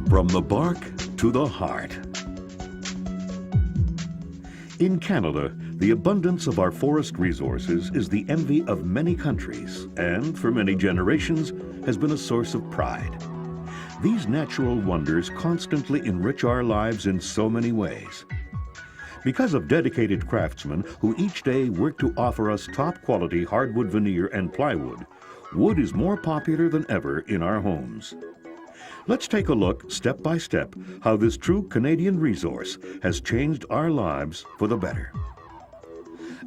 From the bark to the heart. In Canada, the abundance of our forest resources is the envy of many countries and, for many generations, has been a source of pride. These natural wonders constantly enrich our lives in so many ways. Because of dedicated craftsmen who each day work to offer us top-quality hardwood veneer and plywood, wood is more popular than ever in our homes. Let's take a look, step by step, how this true Canadian resource has changed our lives for the better.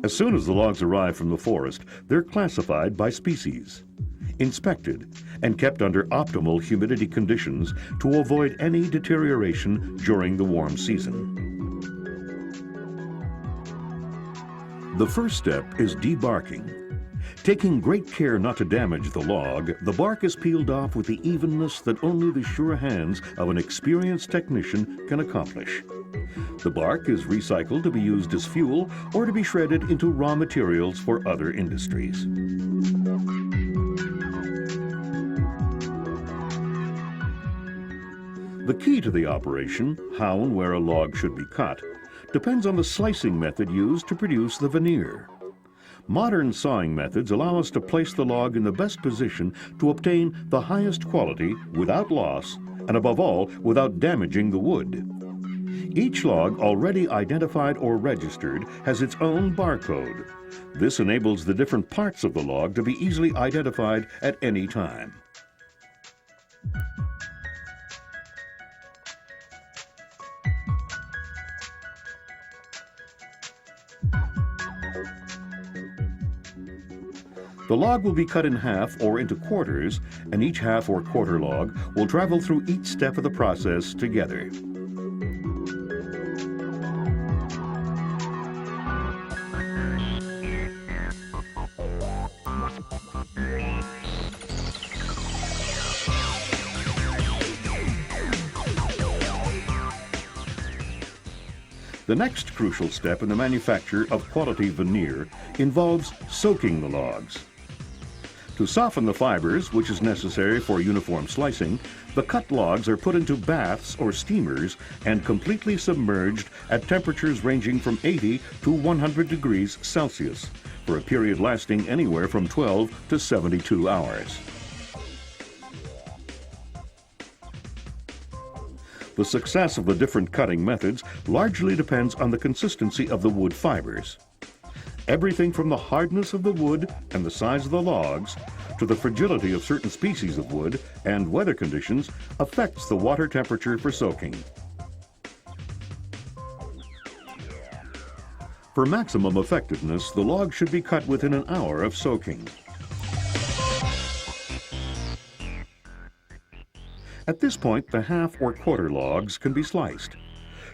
As soon as the logs arrive from the forest, they're classified by species, inspected, and kept under optimal humidity conditions to avoid any deterioration during the warm season. The first step is debarking. Taking great care not to damage the log, the bark is peeled off with the evenness that only the sure hands of an experienced technician can accomplish. The bark is recycled to be used as fuel or to be shredded into raw materials for other industries. The key to the operation, how and where a log should be cut, depends on the slicing method used to produce the veneer. Modern sawing methods allow us to place the log in the best position to obtain the highest quality without loss and, above all, without damaging the wood. Each log already identified or registered has its own barcode. This enables the different parts of the log to be easily identified at any time. The log will be cut in half or into quarters, and each half or quarter log will travel through each step of the process together. The next crucial step in the manufacture of quality veneer involves soaking the logs. To soften the fibers, which is necessary for uniform slicing, the cut logs are put into baths or steamers and completely submerged at temperatures ranging from 80 to 100 degrees Celsius for a period lasting anywhere from 12 to 72 hours. The success of the different cutting methods largely depends on the consistency of the wood fibers. Everything from the hardness of the wood and the size of the logs to the fragility of certain species of wood and weather conditions affects the water temperature for soaking. For maximum effectiveness, the log should be cut within an hour of soaking. At this point, the half or quarter logs can be sliced.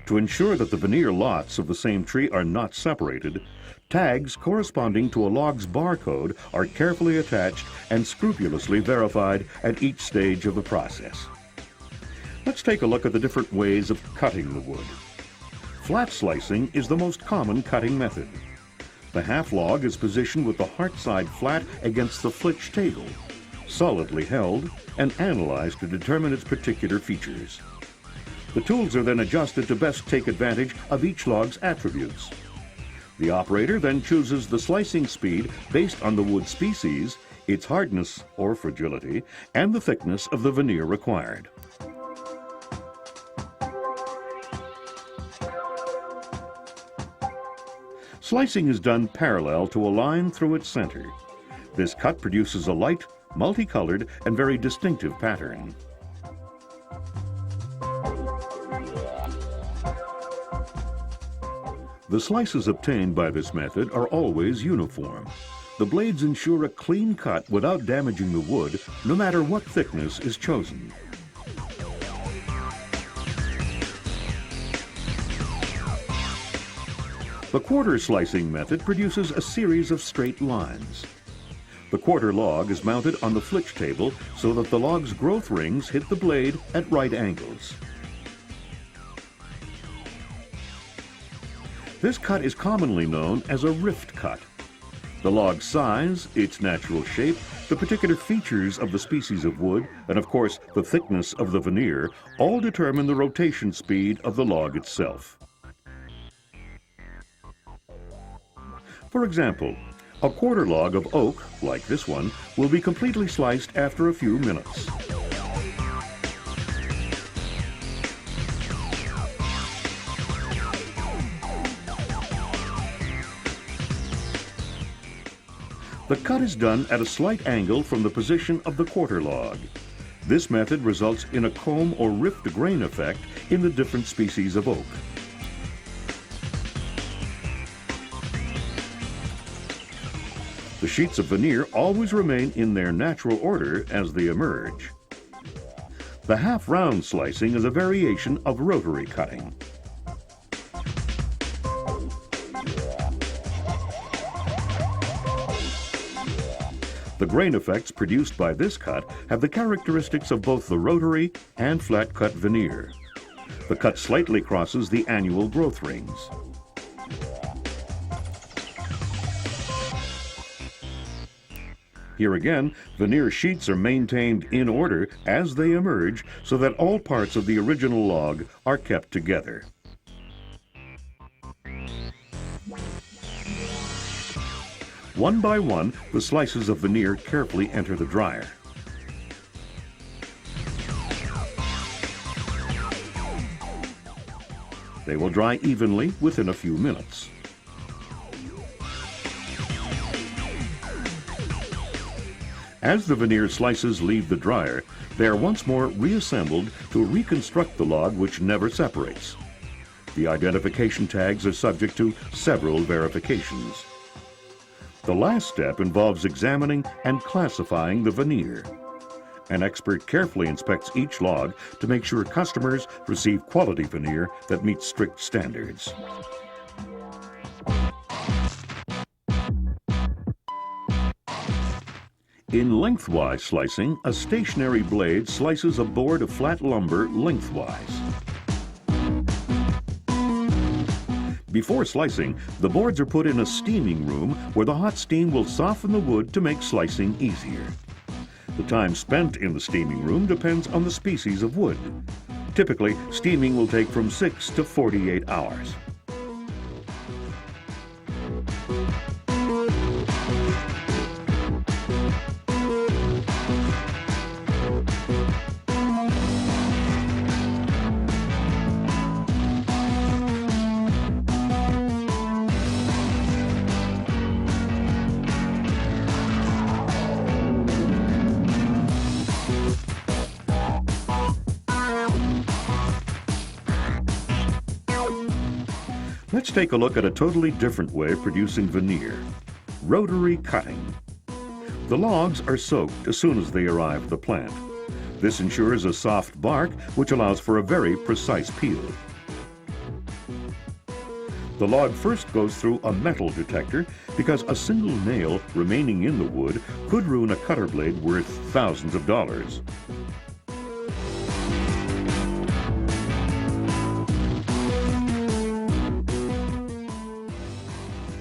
To ensure that the veneer lots of the same tree are not separated, tags corresponding to a log's barcode are carefully attached and scrupulously verified at each stage of the process. Let's take a look at the different ways of cutting the wood. Flat slicing is the most common cutting method. The half log is positioned with the heart side flat against the flitch table, solidly held, and analyzed to determine its particular features. The tools are then adjusted to best take advantage of each log's attributes. The operator then chooses the slicing speed based on the wood species, its hardness or fragility, and the thickness of the veneer required. Slicing is done parallel to a line through its center. This cut produces a light, multicolored, and very distinctive pattern. The slices obtained by this method are always uniform. The blades ensure a clean cut without damaging the wood, no matter what thickness is chosen. The quarter slicing method produces a series of straight lines. The quarter log is mounted on the flitch table so that the log's growth rings hit the blade at right angles. This cut is commonly known as a rift cut. The log's size, its natural shape, the particular features of the species of wood, and of course the thickness of the veneer, all determine the rotation speed of the log itself. For example, a quarter log of oak, like this one, will be completely sliced after a few minutes. The cut is done at a slight angle from the position of the quarter log. This method results in a comb or rift grain effect in the different species of oak. The sheets of veneer always remain in their natural order as they emerge. The half-round slicing is a variation of rotary cutting. The grain effects produced by this cut have the characteristics of both the rotary and flat-cut veneer. The cut slightly crosses the annual growth rings. Here again, veneer sheets are maintained in order as they emerge so that all parts of the original log are kept together. One by one, the slices of veneer carefully enter the dryer. They will dry evenly within a few minutes. As the veneer slices leave the dryer, they are once more reassembled to reconstruct the log which never separates. The identification tags are subject to several verifications. The last step involves examining and classifying the veneer. An expert carefully inspects each log to make sure customers receive quality veneer that meets strict standards. In lengthwise slicing, a stationary blade slices a board of flat lumber lengthwise. Before slicing, the boards are put in a steaming room where the hot steam will soften the wood to make slicing easier. The time spent in the steaming room depends on the species of wood. Typically, steaming will take from 6 to 48 hours. Let's take a look at a totally different way of producing veneer: rotary cutting. The logs are soaked as soon as they arrive at the plant. This ensures a soft bark, which allows for a very precise peel. The log first goes through a metal detector because a single nail remaining in the wood could ruin a cutter blade worth thousands of dollars.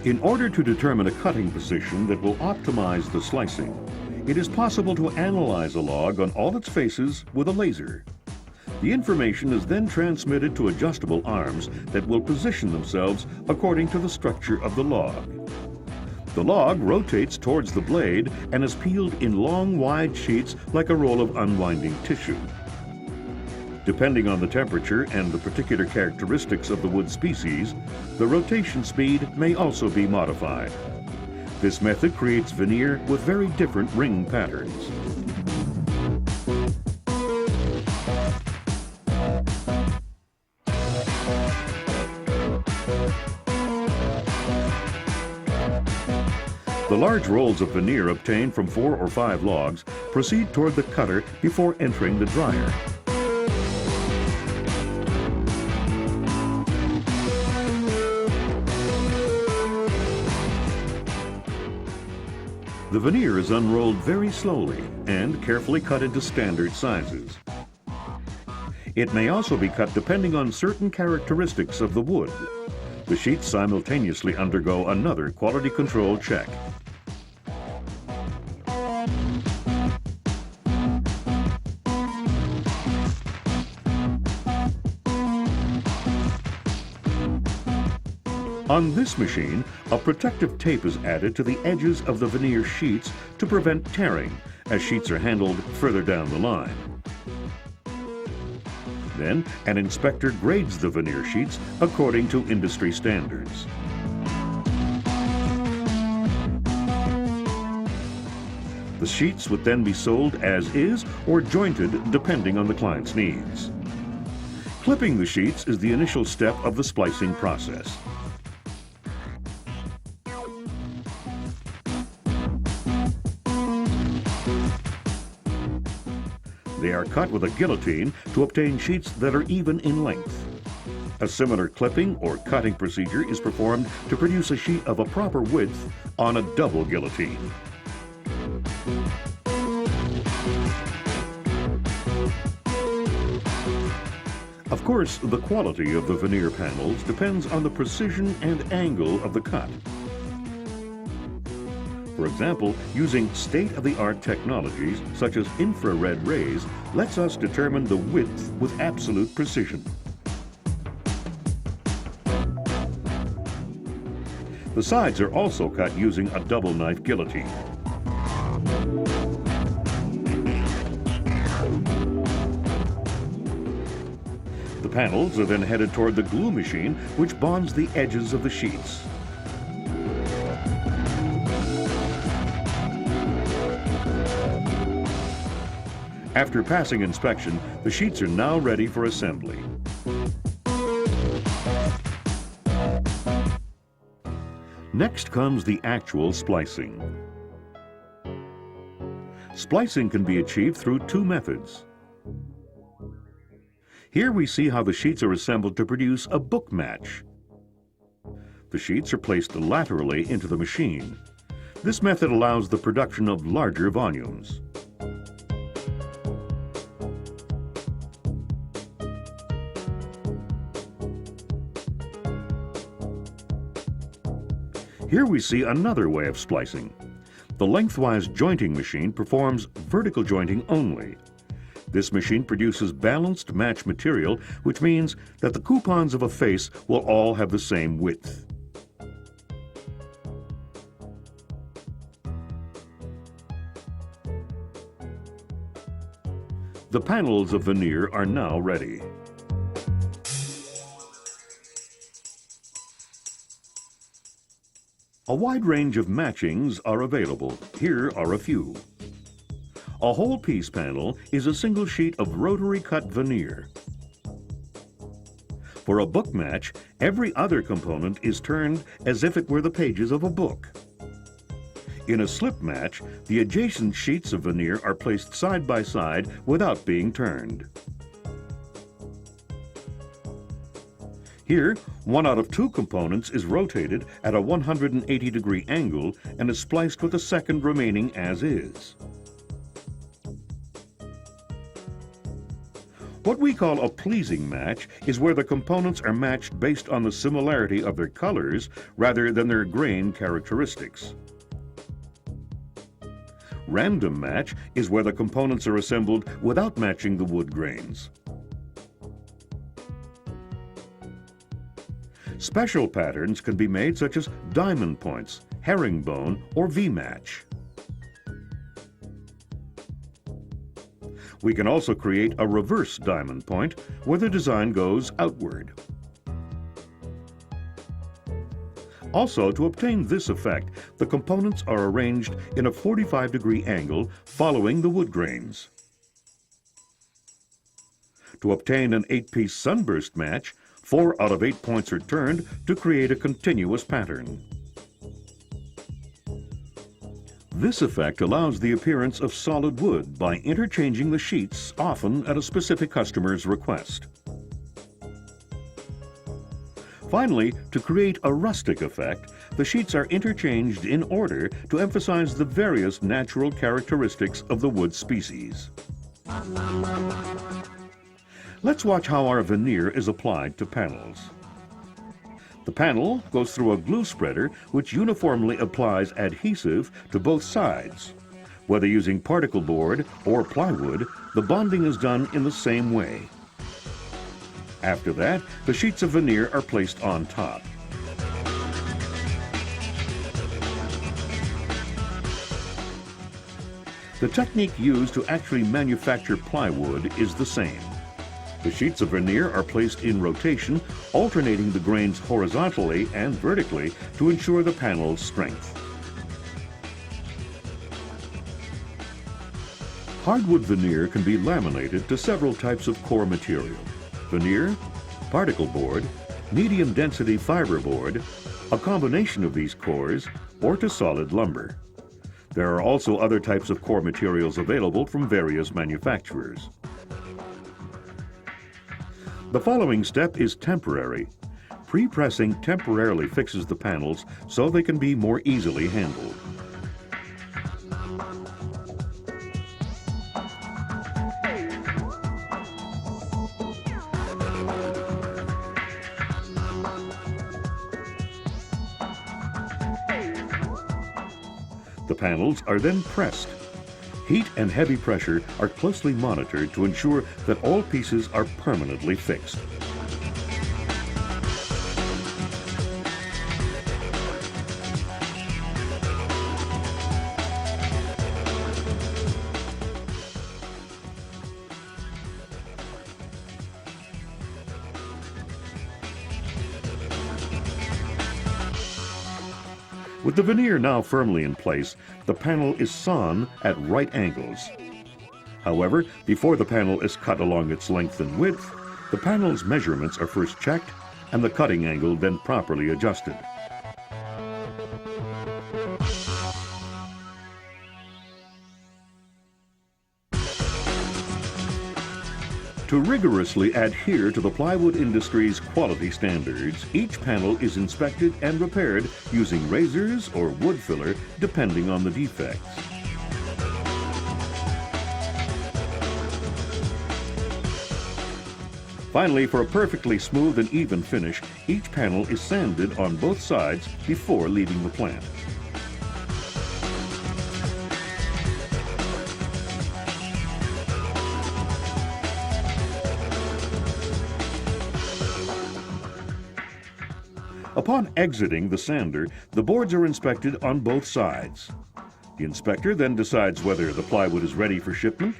In order to determine a cutting position that will optimize the slicing, it is possible to analyze a log on all its faces with a laser. The information is then transmitted to adjustable arms that will position themselves according to the structure of the log. The log rotates towards the blade and is peeled in long, wide sheets like a roll of unwinding tissue. Depending on the temperature and the particular characteristics of the wood species, the rotation speed may also be modified. This method creates veneer with very different ring patterns. The large rolls of veneer obtained from 4 or 5 logs proceed toward the cutter before entering the dryer. The veneer is unrolled very slowly and carefully cut into standard sizes. It may also be cut depending on certain characteristics of the wood. The sheets simultaneously undergo another quality control check. On this machine, a protective tape is added to the edges of the veneer sheets to prevent tearing, as sheets are handled further down the line. Then, an inspector grades the veneer sheets according to industry standards. The sheets would then be sold as is or jointed depending on the client's needs. Clipping the sheets is the initial step of the splicing process. They are cut with a guillotine to obtain sheets that are even in length. A similar clipping or cutting procedure is performed to produce a sheet of a proper width on a double guillotine. Of course, the quality of the veneer panels depends on the precision and angle of the cut. For example, using state-of-the-art technologies such as infrared rays lets us determine the width with absolute precision. The sides are also cut using a double knife guillotine. The panels are then headed toward the glue machine, which bonds the edges of the sheets. After passing inspection, the sheets are now ready for assembly. Next comes the actual splicing. Splicing can be achieved through two methods. Here we see how the sheets are assembled to produce a book match. The sheets are placed laterally into the machine. This method allows the production of larger volumes. Here we see another way of splicing. The lengthwise jointing machine performs vertical jointing only. This machine produces balanced match material, which means that the coupons of a face will all have the same width. The panels of veneer are now ready. A wide range of matchings are available. Here are a few. A whole piece panel is a single sheet of rotary cut veneer. For a book match, every other component is turned as if it were the pages of a book. In a slip match, the adjacent sheets of veneer are placed side by side without being turned. Here, one out of two components is rotated at a 180-degree angle and is spliced with the second remaining as is. What we call a pleasing match is where the components are matched based on the similarity of their colors rather than their grain characteristics. Random match is where the components are assembled without matching the wood grains. Special patterns can be made such as diamond points, herringbone, or V-match. We can also create a reverse diamond point where the design goes outward. Also, to obtain this effect, the components are arranged in a 45-degree angle following the wood grains. To obtain an 8-piece sunburst match, 4 out of 8 points are turned to create a continuous pattern. This effect allows the appearance of solid wood by interchanging the sheets, often at a specific customer's request. Finally, to create a rustic effect, the sheets are interchanged in order to emphasize the various natural characteristics of the wood species. Let's watch how our veneer is applied to panels. The panel goes through a glue spreader which uniformly applies adhesive to both sides. Whether using particle board or plywood, the bonding is done in the same way. After that, the sheets of veneer are placed on top. The technique used to actually manufacture plywood is the same. The sheets of veneer are placed in rotation, alternating the grains horizontally and vertically to ensure the panel's strength. Hardwood veneer can be laminated to several types of core material: veneer, particle board, medium density fiberboard, a combination of these cores, or to solid lumber. There are also other types of core materials available from various manufacturers. The following step is temporary. Pre-pressing temporarily fixes the panels so they can be more easily handled. The panels are then pressed. Heat and heavy pressure are closely monitored to ensure that all pieces are permanently fixed. With the veneer now firmly in place, the panel is sawn at right angles. However, before the panel is cut along its length and width, the panel's measurements are first checked and the cutting angle then properly adjusted. To rigorously adhere to the plywood industry's quality standards, each panel is inspected and repaired using razors or wood filler, depending on the defects. Finally, for a perfectly smooth and even finish, each panel is sanded on both sides before leaving the plant. Upon exiting the sander, the boards are inspected on both sides. The inspector then decides whether the plywood is ready for shipment,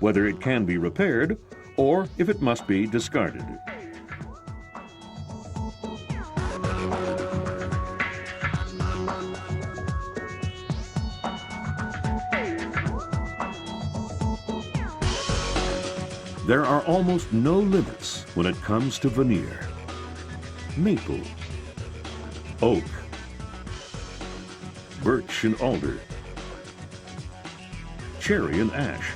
whether it can be repaired, or if it must be discarded. There are almost no limits when it comes to veneer. Maple, oak, birch and alder, cherry and ash.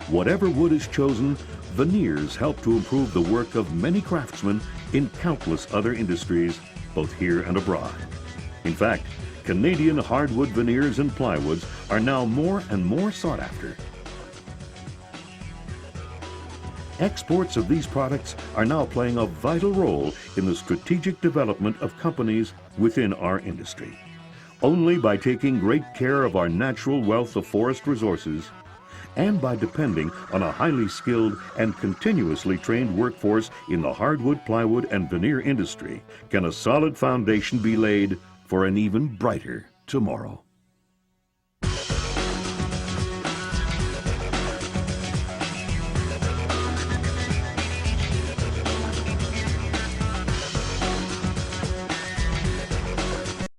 Whatever wood is chosen, veneers help to improve the work of many craftsmen in countless other industries, both here and abroad. In fact, Canadian hardwood veneers and plywoods are now more and more sought after. Exports of these products are now playing a vital role in the strategic development of companies within our industry. Only by taking great care of our natural wealth of forest resources and by depending on a highly skilled and continuously trained workforce in the hardwood, plywood, and veneer industry can a solid foundation be laid for an even brighter tomorrow.